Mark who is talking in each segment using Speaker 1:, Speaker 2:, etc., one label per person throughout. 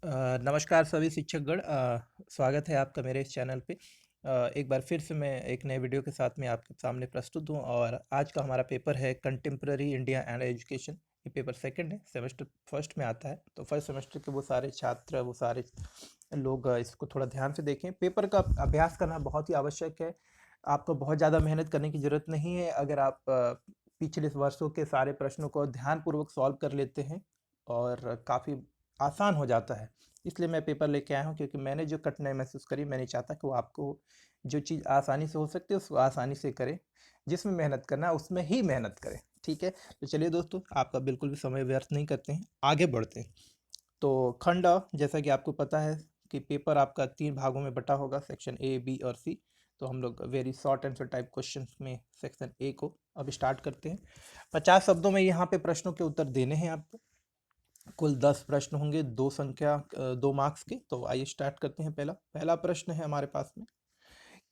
Speaker 1: नमस्कार सभी शिक्षकगण, स्वागत है आपका मेरे इस चैनल पे। एक बार फिर से मैं एक नए वीडियो के साथ में आपके सामने प्रस्तुत हूँ और आज का हमारा पेपर है कंटेम्प्रेरी इंडिया एंड एजुकेशन। ये पेपर सेकंड है, सेमेस्टर फर्स्ट में आता है। तो फर्स्ट सेमेस्टर के वो सारे छात्र, वो सारे लोग इसको थोड़ा ध्यान से देखें। पेपर का अभ्यास करना बहुत ही आवश्यक है। आपको बहुत ज़्यादा मेहनत करने की ज़रूरत नहीं है। अगर आप पिछले वर्षों के सारे प्रश्नों को ध्यानपूर्वक सॉल्व कर लेते हैं और काफ़ी आसान हो जाता है। इसलिए मैं पेपर लेके आया हूँ, क्योंकि मैंने जो कठिनाई महसूस करी, मैं नहीं चाहता कि वो आपको जो चीज़ आसानी से हो सकती है उसको आसानी से करें। जिसमें मेहनत करना है उसमें ही मेहनत करें। ठीक है, तो चलिए दोस्तों, आपका बिल्कुल भी समय व्यर्थ नहीं करते हैं, आगे बढ़ते हैं। तो खंड अ, जैसा कि आपको पता है कि पेपर आपका 3 भागों में बटा होगा, सेक्शन ए, बी और सी। तो हम लोग very short answer type questions में सेक्शन ए को अब स्टार्ट करते हैं। 50 शब्दों में यहाँ पे प्रश्नों के उत्तर देने हैं आपको। कुल 10 प्रश्न होंगे, 2 मार्क्स के। तो आइए स्टार्ट करते हैं। पहला पहला प्रश्न है हमारे पास में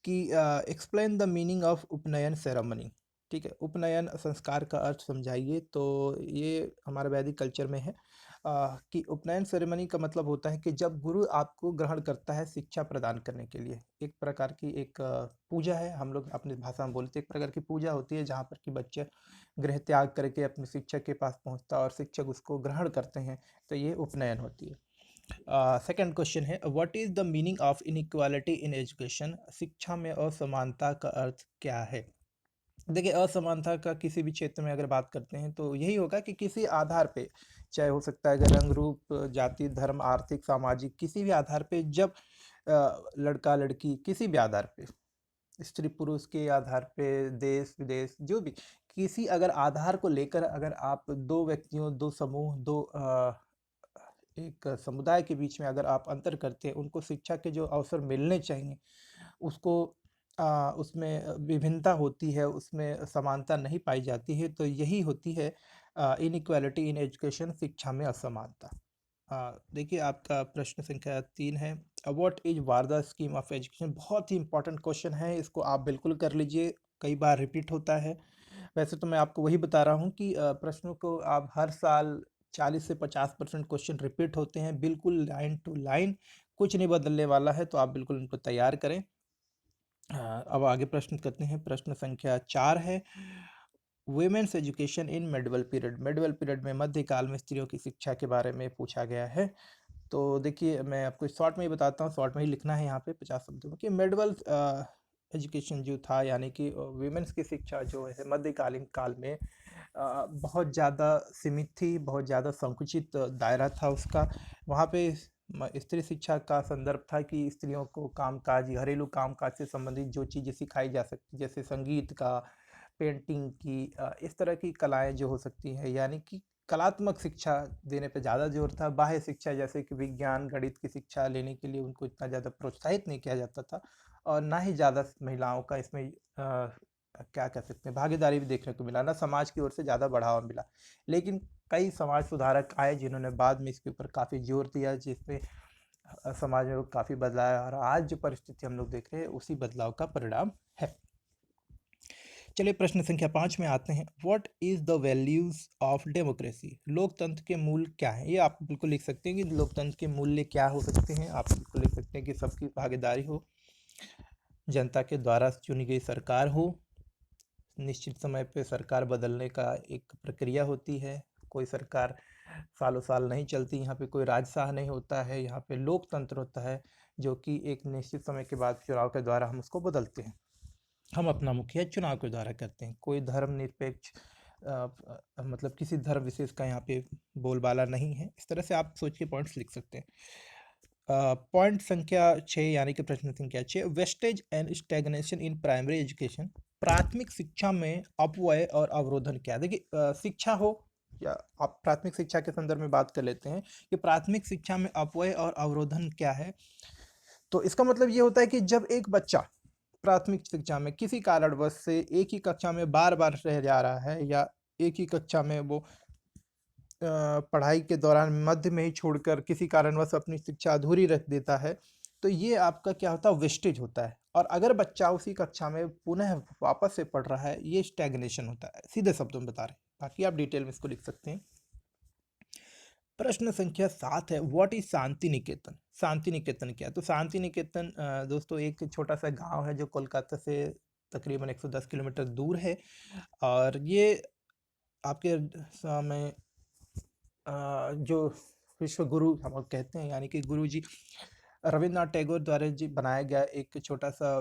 Speaker 1: कि एक्सप्लेन द मीनिंग ऑफ उपनयन सेरेमनी। ठीक है, उपनयन संस्कार का अर्थ समझाइए। तो ये हमारे वैदिक कल्चर में है कि उपनयन सेरेमनी का मतलब होता है कि जब गुरु आपको ग्रहण करता है शिक्षा प्रदान करने के लिए। एक प्रकार की एक पूजा है, हम लोग अपनी भाषा में बोलते हैं। एक प्रकार की पूजा होती है जहाँ पर कि बच्चे गृह त्याग करके अपने शिक्षक के पास पहुँचता है और शिक्षक उसको ग्रहण करते हैं। तो ये उपनयन होती है। सेकंड क्वेश्चन है, what is the meaning of inequality in education. शिक्षा में असमानता का अर्थ क्या है। देखिए, असमानता का किसी भी क्षेत्र में अगर बात करते हैं तो यही होगा कि किसी आधार पे, चाहे हो सकता है अगर रंग रूप, जाति, धर्म, आर्थिक, सामाजिक, किसी भी आधार पे जब लड़का लड़की, किसी भी आधार पे, स्त्री पुरुष के आधार पे, देश विदेश, जो भी किसी अगर आधार को लेकर अगर आप दो व्यक्तियों, दो समूह, दो एक समुदाय के बीच में अगर आप अंतर करते हैं, उनको शिक्षा के जो अवसर मिलने चाहिए उसको उसमें विभिन्नता होती है, उसमें समानता नहीं पाई जाती है। तो यही होती है इनइक्वालिटी इन एजुकेशन, शिक्षा में असमानता। देखिए, आपका प्रश्न संख्या 3 है, what is Wardha scheme of education. बहुत ही इंपॉर्टेंट क्वेश्चन है, इसको आप बिल्कुल कर लीजिए। कई बार रिपीट होता है। वैसे तो मैं आपको वही बता रहा हूँ कि प्रश्नों को आप हर साल 40 से 50% क्वेश्चन रिपीट होते हैं, बिल्कुल लाइन टू लाइन, कुछ नहीं बदलने वाला है। तो आप बिल्कुल इनको तैयार करें। अब आगे प्रश्न करते हैं। प्रश्न संख्या 4 है, women's education in medieval period. Medieval period में मध्यकाल में स्त्रियों की शिक्षा के बारे में पूछा गया है। तो देखिए, मैं आपको शॉर्ट में ही बताता हूँ, शॉर्ट में ही लिखना है यहाँ पे 50 शब्दों में कि मेडिवल एजुकेशन जो था, यानी कि वुमेन्स की शिक्षा जो है मध्यकालीन काल में बहुत ज़्यादा सीमित थी, बहुत ज़्यादा संकुचित दायरा था उसका। वहाँ पे स्त्री शिक्षा का संदर्भ था कि स्त्रियों को कामकाज, घरेलू कामकाज से संबंधित जो चीज़ें सिखाई जा सकती, जैसे संगीत का, पेंटिंग की, इस तरह की कलाएं जो हो सकती हैं, यानी कि कलात्मक शिक्षा देने पे ज़्यादा जोर था। बाह्य शिक्षा जैसे कि विज्ञान, गणित की शिक्षा लेने के लिए उनको इतना ज़्यादा प्रोत्साहित नहीं किया जाता था। और ना ही ज़्यादा महिलाओं का इसमें क्या कह सकते हैं, भागीदारी भी देखने को मिला, ना समाज की ओर से ज़्यादा बढ़ावा मिला। लेकिन कई समाज सुधारक आए जिन्होंने बाद में इसके ऊपर काफ़ी जोर दिया, जिसमें समाज में काफ़ी बदलाव आया और आज जो परिस्थिति हम लोग देख रहे हैं उसी बदलाव का परिणाम है। चलिए प्रश्न संख्या 5 में आते हैं, what is the values of democracy. लोकतंत्र के मूल क्या है। ये आप बिल्कुल लिख सकते हैं कि लोकतंत्र के मूल्य क्या हो सकते हैं। आप बिल्कुल लिख सकते हैं कि सबकी भागीदारी हो, जनता के द्वारा चुनी गई सरकार हो, निश्चित समय पे सरकार बदलने का एक प्रक्रिया होती है, कोई सरकार सालों साल नहीं चलती, यहाँ पे कोई राजशाह नहीं होता है, यहाँ पे लोकतंत्र होता है जो कि एक निश्चित समय के बाद चुनाव के द्वारा हम उसको बदलते हैं। हम अपना मुखिया चुनाव के द्वारा करते हैं। कोई धर्मनिरपेक्ष मतलब किसी धर्म विशेष का यहाँ पे बोलबाला नहीं है। इस तरह से आप सोच के पॉइंट्स लिख सकते हैं। पॉइंट संख्या 6, यानी कि प्रश्न संख्या 6, wastage and stagnation in primary education. प्राथमिक शिक्षा में अपव्यय और अवरोधन क्या है। देखिए, शिक्षा हो या आप प्राथमिक शिक्षा के संदर्भ में बात कर लेते हैं कि प्राथमिक शिक्षा में अपव्यय और अवरोधन क्या है। तो इसका मतलब ये होता है कि जब एक बच्चा प्राथमिक शिक्षा में किसी कारणवश से एक ही कक्षा में बार बार रह जा रहा है, या एक ही कक्षा में वो पढ़ाई के दौरान मध्य में ही छोड़कर किसी कारणवश अपनी शिक्षा अधूरी रख देता है, तो ये आपका क्या होता है, वेस्टेज होता है। और अगर बच्चा उसी कक्षा में पुनः वापस से पढ़ रहा है, ये स्टैग्नेशन होता है। सीधे शब्दों में बता रहे हैं, बाकी आप डिटेल में इसको लिख सकते हैं। प्रश्न संख्या 7 है, व्हाट इज शांति निकेतन? शांति निकेतन क्या है? तो शांति निकेतन दोस्तों एक छोटा सा गांव है जो कोलकाता से तकरीबन 110 किलोमीटर दूर है। और ये आपके समय जो विश्व गुरु हम लोग कहते हैं, यानी कि गुरु जी रविन्द्रनाथ टैगोर द्वारा जी बनाया गया एक छोटा सा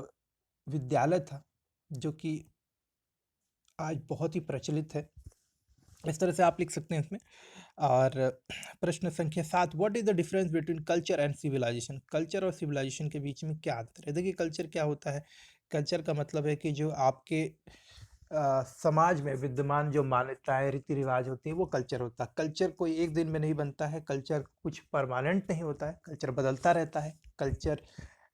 Speaker 1: विद्यालय था, जो कि आज बहुत ही प्रचलित है। इस तरह से आप लिख सकते हैं इसमें। और प्रश्न संख्या 7, what is the difference between culture and civilization? Culture और सिविलाइजेशन के बीच में क्या अंतर है? देखिए, कल्चर क्या होता है? कल्चर का मतलब है कि जो आपके समाज में विद्यमान जो मान्यताएं रीति रिवाज होती हैं वो कल्चर होता है। कल्चर कोई एक दिन में नहीं बनता है, कल्चर कुछ परमानेंट नहीं होता है, कल्चर बदलता रहता है। कल्चर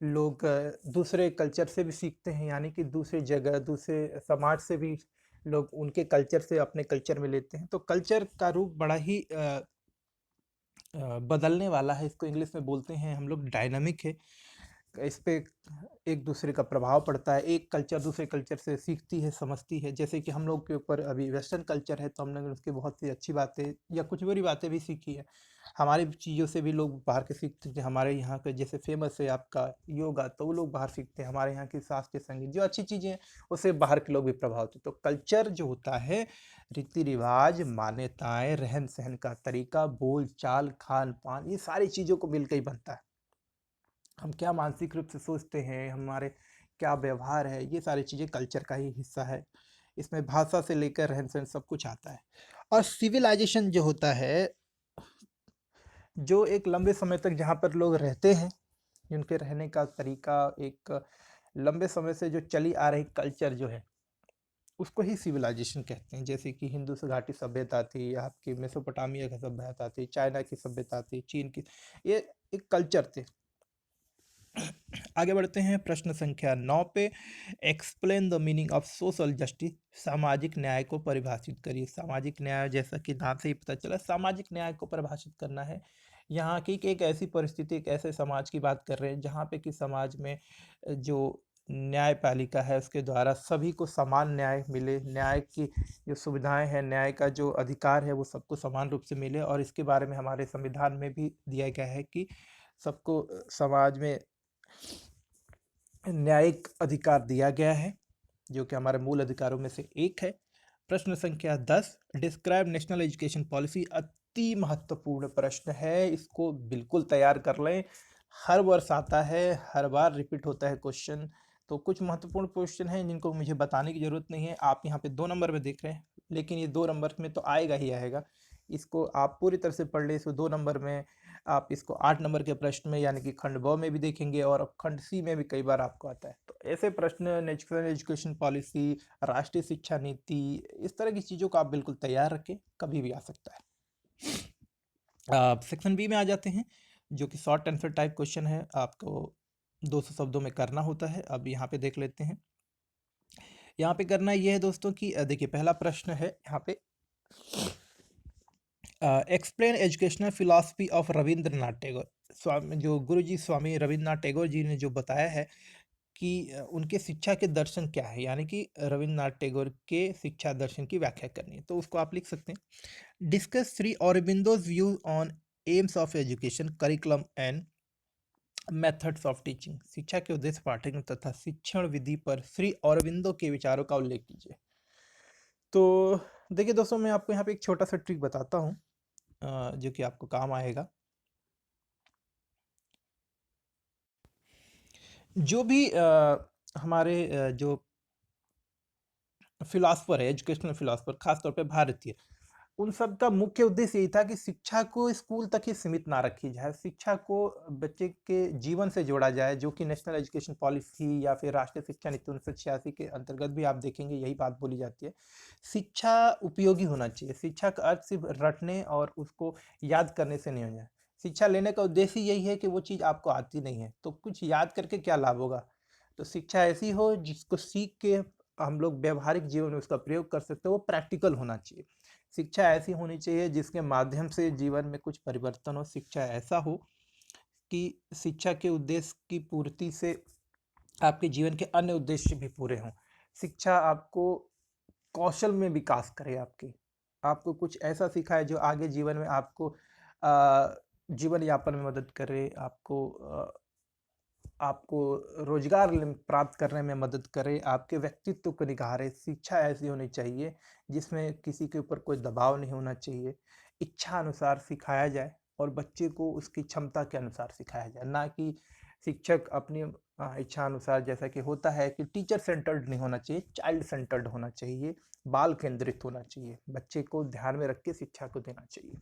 Speaker 1: लोग दूसरे कल्चर से भी सीखते हैं, यानी कि दूसरी जगह दूसरे समाज से भी लोग उनके कल्चर से अपने कल्चर में लेते हैं। तो कल्चर का रूप बड़ा ही बदलने वाला है। इसको इंग्लिश में बोलते हैं हम लोग डायनामिक है। इस पे एक दूसरे का प्रभाव पड़ता है, एक कल्चर दूसरे कल्चर से सीखती है, समझती है। जैसे कि हम लोग के ऊपर अभी वेस्टर्न कल्चर है, तो हमने उसकी बहुत सी अच्छी बातें या कुछ बुरी बातें भी सीखी है। हमारी चीज़ों से भी लोग बाहर के सीखते हैं। हमारे यहाँ के जैसे फेमस है आपका योगा, तो वो लोग बाहर सीखते हैं। हमारे यहाँ की शास्त्रीय संगीत जो अच्छी चीज़ें हैं, उससे बाहर के लोग भी प्रभावित होते हैं। तो कल्चर जो होता है, रीति रिवाज, मान्यताएं, रहन सहन का तरीका, बोल चाल, खान पान, ये सारी चीज़ों को मिलकर ही बनता है। हम क्या मानसिक रूप से सोचते हैं, हमारे क्या व्यवहार है, ये सारी चीज़ें कल्चर का ही हिस्सा है। इसमें भाषा से लेकर रहन सहन सब कुछ आता है। और सिविलाइजेशन जो होता है, जो एक लंबे समय तक जहाँ पर लोग रहते हैं, उनके रहने का तरीका, एक लंबे समय से जो चली आ रही कल्चर जो है, उसको ही सिविलाइजेशन कहते हैं। जैसे कि हिंदू घाटी सभ्यता थी, आपकी मेसोपोटामिया की सभ्यता थी, चाइना की सभ्यता थी, चीन की, ये एक कल्चर थे। आगे बढ़ते हैं प्रश्न संख्या 9 पे। Explain the meaning of social justice. सामाजिक न्याय को परिभाषित करिए। सामाजिक न्याय, जैसा कि नाम से ही पता चला, सामाजिक न्याय को परिभाषित करना है। यहाँ की एक ऐसी परिस्थिति, एक ऐसे समाज की बात कर रहे हैं जहाँ पे कि समाज में जो न्यायपालिका है उसके द्वारा सभी को समान न्याय मिले, न्याय की जो सुविधाएं हैं, न्याय का जो अधिकार है वो सबको समान रूप से मिले। और इसके बारे में हमारे संविधान में भी दिया गया है कि सबको समाज में न्यायिक अधिकार दिया गया है, जो कि हमारे मूल अधिकारों में से एक है। प्रश्न संख्या 10, डिस्क्राइब नेशनल एजुकेशन पॉलिसी। अति महत्वपूर्ण प्रश्न है, इसको बिल्कुल तैयार कर लें। हर वर्ष आता है, हर बार रिपीट होता है क्वेश्चन। तो कुछ महत्वपूर्ण क्वेश्चन हैं जिनको मुझे बताने की जरूरत नहीं है। आप यहाँ पे 2 नंबर में देख रहे हैं, लेकिन ये 2 नंबर में तो आएगा ही आएगा। इसको आप पूरी तरह से पढ़ ले। इसको 2 नंबर में, आप इसको 8 नंबर के प्रश्न में यानी कि खंड ब में भी देखेंगे, और खंड सी में भी कई बार आपको आता है। तो ऐसे प्रश्न, नेशनल एजुकेशन पॉलिसी, राष्ट्रीय शिक्षा नीति, इस तरह की चीज़ों को आप बिल्कुल तैयार रखें, कभी भी आ सकता है। सेक्शन बी में आ जाते हैं, जो कि शॉर्ट आंसर टाइप क्वेश्चन है, आपको 200 शब्दों में करना होता है। अब यहाँ पे देख लेते हैं। यहाँ पे करना ये है दोस्तों कि देखिए, पहला प्रश्न है यहाँ पे, explain educational philosophy of Rabindranath Tagore. स्वामी, जो गुरु जी स्वामी रविंद्रनाथ टैगोर जी ने जो बताया है कि उनके शिक्षा के दर्शन क्या है, यानी कि रविंद्रनाथ टैगोर के शिक्षा दर्शन की व्याख्या करनी है। तो उसको आप लिख सकते हैं, discuss Shri Aurobindo's view on AIIMS of education, curriculum and methods of teaching. शिक्षा के उद्देश्य, पाठ्यक्रम तथा शिक्षण विधि पर श्री अरबिंदो के विचारों का उल्लेख कीजिए। तो देखिए दोस्तों, मैं आपको यहाँ पे एक छोटा सा ट्रिक बताता हूँ, जो कि आपको काम आएगा। जो भी हमारे जो फिलासफर है, एजुकेशनल फिलासफर, खासतौर पे भारतीय, उन सब का मुख्य उद्देश्य यही था कि शिक्षा को स्कूल तक ही सीमित ना रखी जाए, शिक्षा को बच्चे के जीवन से जोड़ा जाए, जो कि नेशनल एजुकेशन पॉलिसी या फिर राष्ट्रीय शिक्षा नीति 1986 के अंतर्गत भी आप देखेंगे यही बात बोली जाती है। शिक्षा उपयोगी होना चाहिए। शिक्षा का अर्थ सिर्फ रटने और उसको याद करने से नहीं हो जाए। शिक्षा लेने का उद्देश्य यही है कि वो चीज़ आपको आती नहीं है, तो कुछ याद करके क्या लाभ होगा। तो शिक्षा ऐसी हो जिसको सीख के हम लोग व्यवहारिक जीवन में उसका प्रयोग कर सकते हो, वो प्रैक्टिकल होना चाहिए। शिक्षा ऐसी होनी चाहिए जिसके माध्यम से जीवन में कुछ परिवर्तन हो। शिक्षा ऐसा हो कि शिक्षा के उद्देश्य की पूर्ति से आपके जीवन के अन्य उद्देश्य भी पूरे हों। शिक्षा आपको कौशल में विकास करे, आपके आपको कुछ ऐसा सिखाए जो आगे जीवन में आपको जीवन यापन में मदद करे, आपको रोजगार प्राप्त करने में मदद करे, आपके व्यक्तित्व को निखारे। शिक्षा ऐसी होनी चाहिए जिसमें किसी के ऊपर कोई दबाव नहीं होना चाहिए, इच्छा अनुसार सिखाया जाए और बच्चे को उसकी क्षमता के अनुसार सिखाया जाए, ना कि शिक्षक अपनी इच्छा अनुसार। जैसा कि होता है कि टीचर सेंटर्ड नहीं होना चाहिए, चाइल्ड सेंटर्ड होना चाहिए, बाल केंद्रित होना चाहिए, बच्चे को ध्यान में रख के शिक्षा को देना चाहिए।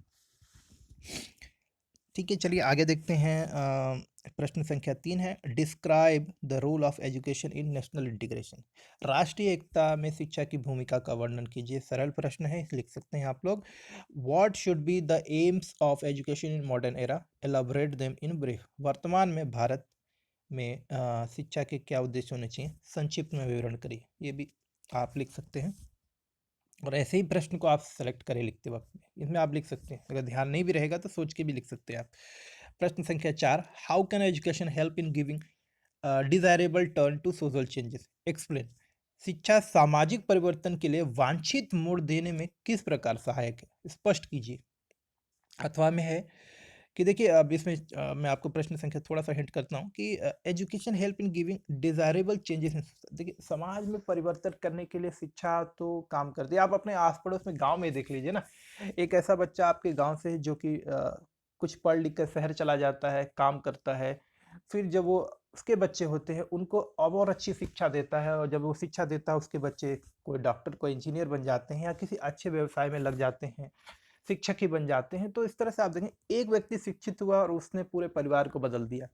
Speaker 1: ठीक है, चलिए आगे देखते हैं। प्रश्न संख्या 3 है, describe the role of education in national integration. राष्ट्रीय एकता में शिक्षा की भूमिका का वर्णन कीजिए। सरल प्रश्न है, लिख सकते हैं आप लोग। What should be the AIIMS of education in modern era, elaborate them in brief. वर्तमान में भारत में शिक्षा के क्या उद्देश्य होने चाहिए, संक्षिप्त में विवरण करिए। ये भी आप लिख सकते हैं, और ऐसे ही प्रश्न को आप सेलेक्ट करें लिखते वक्त में, इसमें आप लिख सकते हैं। अगर ध्यान नहीं भी रहेगा तो सोच के भी लिख सकते हैं आप। प्रश्न संख्या 4, how can education help in giving desirable turn to social changes, explain. शिक्षा सामाजिक परिवर्तन के लिए वांछित मोड़ देने में किस प्रकार सहायक है, स्पष्ट कीजिए। अथवा में है कि देखिए, अब इसमें मैं आपको प्रश्न संख्या थोड़ा सा हिंट करता हूँ कि education help in giving desirable changes in. देखिए, समाज में परिवर्तन करने के लिए शिक्षा तो काम करती है। आप अपने आस पड़ोस में गांव में देख लीजिए ना, एक ऐसा बच्चा आपके गांव से है जो कि कुछ पढ़ लिख कर शहर चला जाता है, काम करता है, फिर जब वो उसके बच्चे होते हैं उनको अब और अच्छी शिक्षा देता है, और जब वो शिक्षा देता है उसके बच्चे कोई डॉक्टर कोई इंजीनियर बन जाते हैं या किसी अच्छे व्यवसाय में लग जाते हैं, शिक्षक ही बन जाते हैं। तो इस तरह से आप देखें, एक व्यक्ति शिक्षित हुआ और उसने पूरे परिवार को बदल दिया।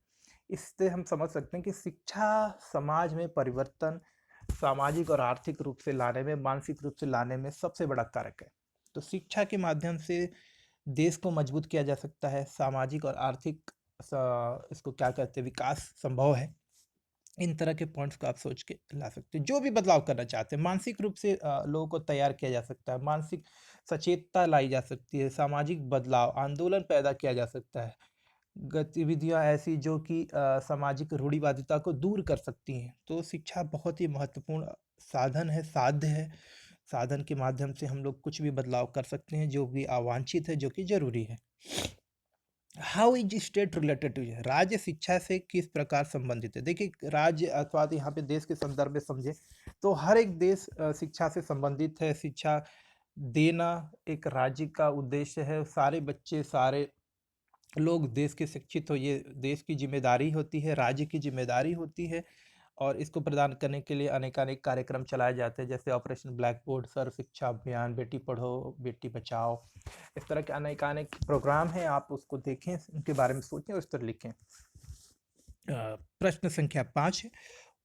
Speaker 1: इससे हम समझ सकते हैं कि शिक्षा समाज में परिवर्तन, सामाजिक और आर्थिक रूप से लाने में, मानसिक रूप से लाने में सबसे बड़ा कारक है। तो शिक्षा के माध्यम से देश को मजबूत किया जा सकता है, सामाजिक और आर्थिक इसको क्या कहते हैं, विकास संभव है। इन तरह के पॉइंट्स को आप सोच के ला सकते हैं। जो भी बदलाव करना चाहते हैं, मानसिक रूप से लोगों को तैयार किया जा सकता है, मानसिक सचेतता लाई जा सकती है, सामाजिक बदलाव, आंदोलन पैदा किया जा सकता है, गतिविधियां ऐसी जो कि सामाजिक रूढ़िवादिता को दूर कर सकती हैं। तो शिक्षा बहुत ही महत्वपूर्ण साधन है, साध्य है। साधन के माध्यम से हम लोग कुछ भी बदलाव कर सकते हैं जो भी अवांछित है, जो कि जरूरी है। How is state related to, राज्य शिक्षा से किस प्रकार संबंधित है। देखिए, राज्य अथवा यहाँ पे देश के संदर्भ में समझे तो हर एक देश शिक्षा से संबंधित है। शिक्षा देना एक राज्य का उद्देश्य है। सारे बच्चे, सारे लोग देश के शिक्षित हो, ये देश की जिम्मेदारी होती है, राज्य की जिम्मेदारी होती है। और इसको प्रदान करने के लिए अनेकानेक कार्यक्रम चलाए जाते हैं, जैसे ऑपरेशन ब्लैक बोर्ड, सर्व शिक्षा अभियान, बेटी पढ़ो बेटी बचाओ। इस तरह के अनेकानेक प्रोग्राम हैं, आप उसको देखें, उनके बारे में सोचें, उस तरह लिखें। प्रश्न संख्या 5,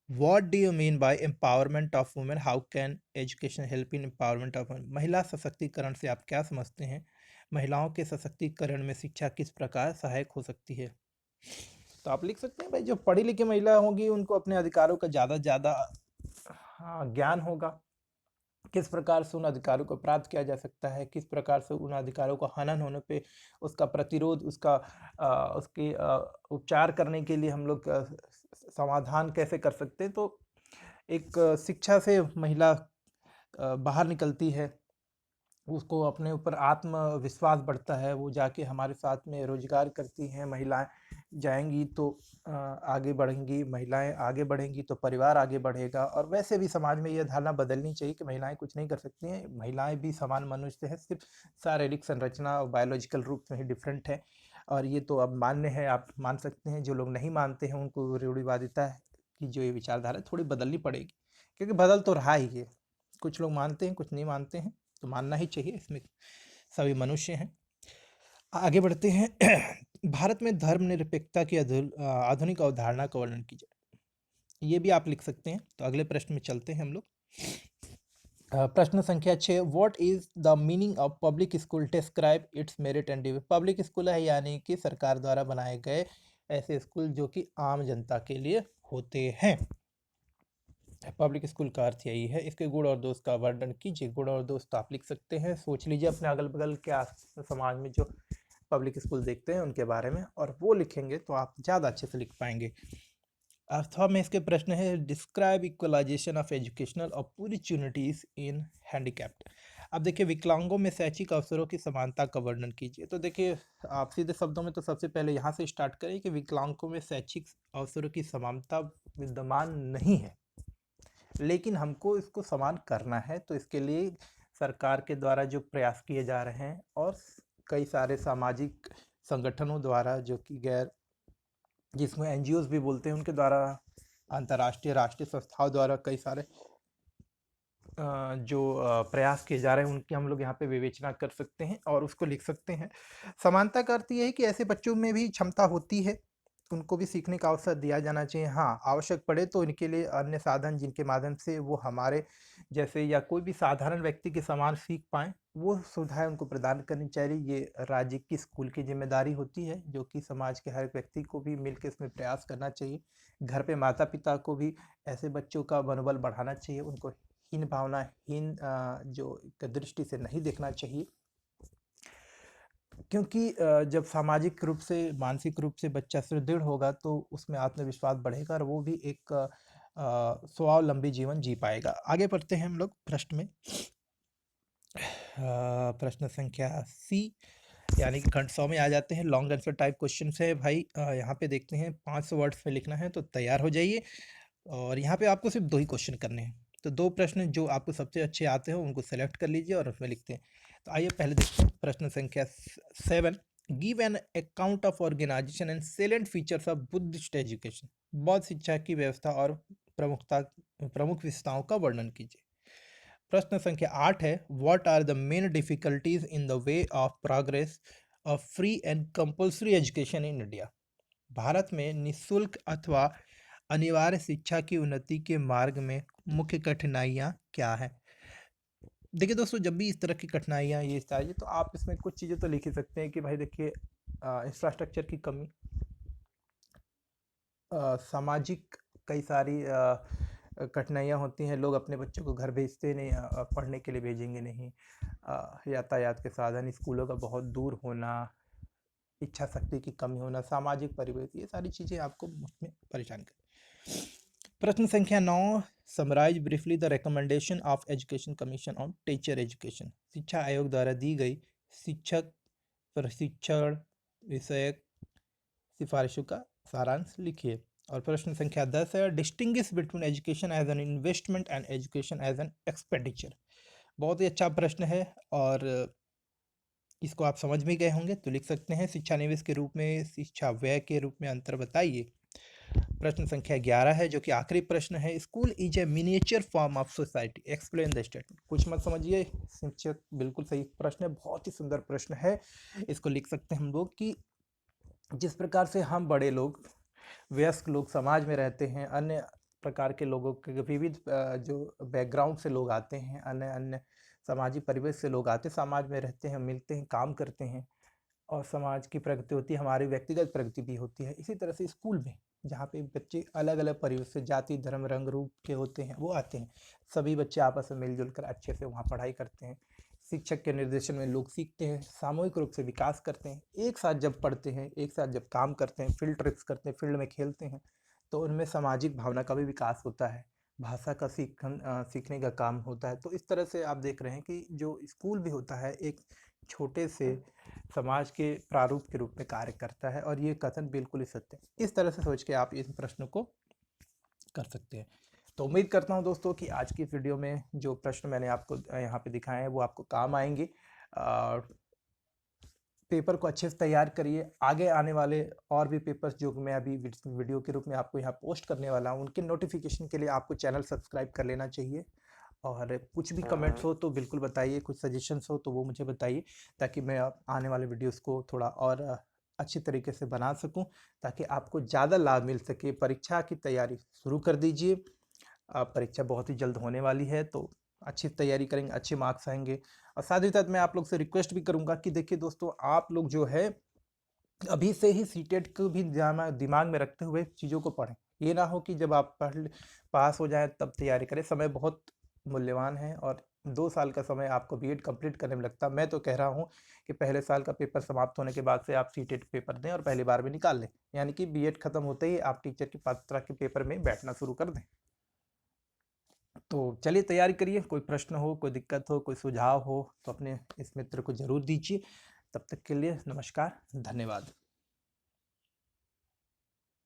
Speaker 1: what do you mean by empowerment of women, how can education help in empowerment of women. महिला सशक्तिकरण से आप क्या समझते हैं, महिलाओं के सशक्तिकरण में शिक्षा किस प्रकार सहायक हो सकती है। तो आप लिख सकते हैं, भाई जो पढ़ी लिखी महिला होंगी उनको अपने अधिकारों का ज़्यादा से ज़्यादा ज्ञान होगा, किस प्रकार से उन अधिकारों को प्राप्त किया जा सकता है, किस प्रकार से उन अधिकारों का हनन होने पे उसका प्रतिरोध, उसके उपचार करने के लिए हम लोग समाधान कैसे कर सकते हैं। तो एक शिक्षा से महिला बाहर निकलती है, उसको अपने ऊपर आत्मविश्वास बढ़ता है, वो जाके हमारे साथ में रोजगार करती हैं। महिलाएं जाएंगी तो आगे बढ़ेंगी, महिलाएं आगे बढ़ेंगी तो परिवार आगे बढ़ेगा। और वैसे भी समाज में ये धारणा बदलनी चाहिए कि महिलाएं कुछ नहीं कर सकती हैं, महिलाएं भी समान मनुष्य हैं, सिर्फ शारीरिक संरचना और बायोलॉजिकल रूप में ही डिफरेंट है। और ये तो अब मान्य है, आप मान सकते हैं। जो लोग नहीं मानते हैं उनको रूढ़िवादिता की जो ये विचारधारा है थोड़ी बदलनी पड़ेगी, क्योंकि बदल तो रहा ही है। कुछ लोग मानते हैं, कुछ नहीं मानते हैं, तो मानना ही चाहिए, इसमें सभी मनुष्य हैं। आगे बढ़ते हैं। भारत में धर्मनिरपेक्षता की आधुनिक अवधारणा का वर्णन कीजिए। ये भी आप लिख सकते हैं। तो अगले प्रश्न में चलते हैं हम लोग। प्रश्न संख्या 6, what is the meaning of public school, describe it's merit and demerit. Public school है यानी कि सरकार द्वारा बनाए गए ऐसे स्कूल जो कि आम जनता के लिए होते हैं। पब्लिक स्कूल का अर्थ यही है। इसके गुण और दोष का वर्णन कीजिए। गुण और दोष तो आप लिख सकते हैं, सोच लीजिए अपने अगल बगल के समाज में जो पब्लिक स्कूल देखते हैं उनके बारे में, और वो लिखेंगे तो आप ज़्यादा अच्छे से लिख पाएंगे। अथवा में इसके प्रश्न है, describe equalization of educational opportunities in handicapped. अब देखिए, विकलांगों में शैक्षिक अवसरों की समानता का वर्णन कीजिए। तो देखिए, आप सीधे शब्दों में तो सबसे पहले यहाँ से स्टार्ट करें कि विकलांगों में शैक्षिक अवसरों की समानता विद्यमान नहीं है, लेकिन हमको इसको समान करना है। तो इसके लिए सरकार के द्वारा जो प्रयास किए जा रहे हैं और कई सारे सामाजिक संगठनों द्वारा, जो कि गैर, जिसमें एनजीओज भी बोलते हैं, उनके द्वारा, अंतर्राष्ट्रीय राष्ट्रीय संस्थाओं द्वारा कई सारे जो प्रयास किए जा रहे हैं, उनकी हम लोग यहाँ पे विवेचना कर सकते हैं और उसको लिख सकते हैं। समानता का अर्थ ये है कि ऐसे बच्चों में भी क्षमता होती है, उनको भी सीखने का अवसर दिया जाना चाहिए। हाँ, आवश्यक पड़े तो इनके लिए अन्य साधन, जिनके माध्यम से वो हमारे जैसे या कोई भी साधारण व्यक्ति के समान सीख पाएँ, वो सुविधाएँ उनको प्रदान करनी चाहिए। ये राज्य की, स्कूल की ज़िम्मेदारी होती है, जो कि समाज के हर एक व्यक्ति को भी मिलके इसमें प्रयास करना चाहिए। घर पे माता-पिता को भी ऐसे बच्चों का मनोबल बढ़ाना चाहिए, उनको हीन भावना, हीन जो एक दृष्टि से नहीं देखना चाहिए। क्योंकि जब सामाजिक रूप से, मानसिक रूप से बच्चा सुदृढ़ होगा, तो उसमें आत्मविश्वास बढ़ेगा और वो भी एक स्वावलंबी जीवन जी पाएगा। आगे बढ़ते हैं हम लोग प्रश्न में। प्रश्न संख्या सी, यानी कि खंड 100 में आ जाते हैं। लॉन्ग आंसर टाइप क्वेश्चन है भाई। यहाँ पे देखते हैं 500 वर्ड्स में लिखना है, तो तैयार हो जाइए। और यहाँ पे आपको सिर्फ 2 ही क्वेश्चन करने हैं। तो 2 प्रश्न जो आपको सबसे अच्छे आते हो उनको सेलेक्ट कर लीजिए और उसमें लिखते हैं। तो आइए पहले देखते हैं प्रश्न संख्या 7। Give an account of organisation and salient features of Buddhist education. बौद्ध शिक्षा की व्यवस्था और प्रमुख विशेषताओं का वर्णन कीजिए। प्रश्न संख्या 8 है, what are the main difficulties in the way of progress of free and compulsory education in India. Bharat में निःशुल्क अथवा अनिवार्य शिक्षा की उन्नति के मार्ग में मुख्य कठिनाइयाँ क्या हैं? देखिए दोस्तों, जब भी इस तरह की कठिनाइयाँ ये चाहिए, तो आप इसमें कुछ चीज़ें तो लिख ही सकते हैं कि भाई देखिए, इंफ्रास्ट्रक्चर की कमी, सामाजिक कई सारी कठिनाइयाँ होती हैं। लोग अपने बच्चों को घर भेजते नहीं, पढ़ने के लिए भेजेंगे नहीं। यातायात के साधन, स्कूलों का बहुत दूर होना, इच्छा शक्ति की कमी होना, सामाजिक परिवेश, ये सारी चीज़ें आपको उसमें परेशान करें। प्रश्न संख्या 9, summarise briefly the recommendation of education commission on teacher education. शिक्षा आयोग द्वारा दी गई शिक्षक प्रशिक्षण विषयक सिफारिशों का सारांश लिखिए। और प्रश्न संख्या 10 है, distinguish between education as an investment and education as an expenditure. बहुत ही अच्छा प्रश्न है और इसको आप समझ में गए होंगे, तो लिख सकते हैं, शिक्षा निवेश के रूप में, शिक्षा व्यय के रूप में अंतर बताइए। प्रश्न संख्या 11 है, जो कि आखिरी प्रश्न है, school is a miniature form of society, explain the statement. कुछ मत समझिए, शिक्षक, बिल्कुल सही प्रश्न है, बहुत ही सुंदर प्रश्न है। इसको लिख सकते हैं हम लोग कि जिस प्रकार से हम बड़े लोग, वयस्क लोग समाज में रहते हैं, अन्य प्रकार के लोगों के विविध जो बैकग्राउंड से लोग आते हैं, अन्य अन्य सामाजिक परिवेश से लोग आते, समाज में रहते हैं, मिलते हैं, काम करते हैं और समाज की प्रगति होती है, हमारी व्यक्तिगत प्रगति भी होती है। इसी तरह से स्कूल में, जहाँ पे बच्चे अलग अलग परिवेश से, जाति, धर्म, रंग, रूप के होते हैं, वो आते हैं, सभी बच्चे आपस में मिलजुल कर अच्छे से वहाँ पढ़ाई करते हैं। शिक्षक के निर्देशन में लोग सीखते हैं, सामूहिक रूप से विकास करते हैं। एक साथ जब पढ़ते हैं, एक साथ जब काम करते हैं, फील्ड ट्रिप्स करते हैं, फील्ड में खेलते हैं, तो उनमें सामाजिक भावना का भी विकास होता है, भाषा का सीखने का काम होता है। तो इस तरह से आप देख रहे हैं कि जो स्कूल भी होता है, एक छोटे से समाज के प्रारूप के रूप में कार्य करता है, और ये कथन बिल्कुल ही सत्य है। इस तरह से सोच के आप इस प्रश्न को कर सकते हैं। तो उम्मीद करता हूँ दोस्तों कि आज की इस वीडियो में जो प्रश्न मैंने आपको यहाँ पे दिखाए हैं, वो आपको काम आएंगे। पेपर को अच्छे से तैयार करिए। आगे आने वाले और भी पेपर्स जो मैं अभी वीडियो के रूप में आपको यहाँ पोस्ट करने वाला हूँ, उनके नोटिफिकेशन के लिए आपको चैनल सब्सक्राइब कर लेना चाहिए। और कुछ भी कमेंट्स हो तो बिल्कुल बताइए, कुछ सजेशंस हो तो वो मुझे बताइए, ताकि मैं आने वाले वीडियोस को थोड़ा और अच्छी तरीके से बना सकूं, ताकि आपको ज़्यादा लाभ मिल सके। परीक्षा की तैयारी शुरू कर दीजिए, परीक्षा बहुत ही जल्द होने वाली है, तो अच्छी तैयारी करेंगे, अच्छे मार्क्स आएंगे। और साथ ही साथ मैं आप लोग से रिक्वेस्ट भी करूंगा कि देखिए दोस्तों, आप लोग जो है अभी से ही सीटेट को भी दिमाग में रखते हुए चीज़ों को पढ़ें। ये ना हो कि जब आप पास हो जाए तब तैयारी करें। समय बहुत मूल्यवान है और 2 साल का समय आपको बीएड कंप्लीट करने में लगता है। मैं तो कह रहा हूँ कि पहले साल का पेपर समाप्त होने के बाद से आप सीटेट पेपर दें और पहली बार में निकाल लें, यानी कि बीएड खत्म होते ही आप टीचर की पात्रता के पेपर में बैठना शुरू कर दें। तो चलिए तैयारी करिए, कोई प्रश्न हो, कोई दिक्कत हो, कोई सुझाव हो तो अपने इस मित्र को ज़रूर दीजिए। तब तक के लिए नमस्कार, धन्यवाद।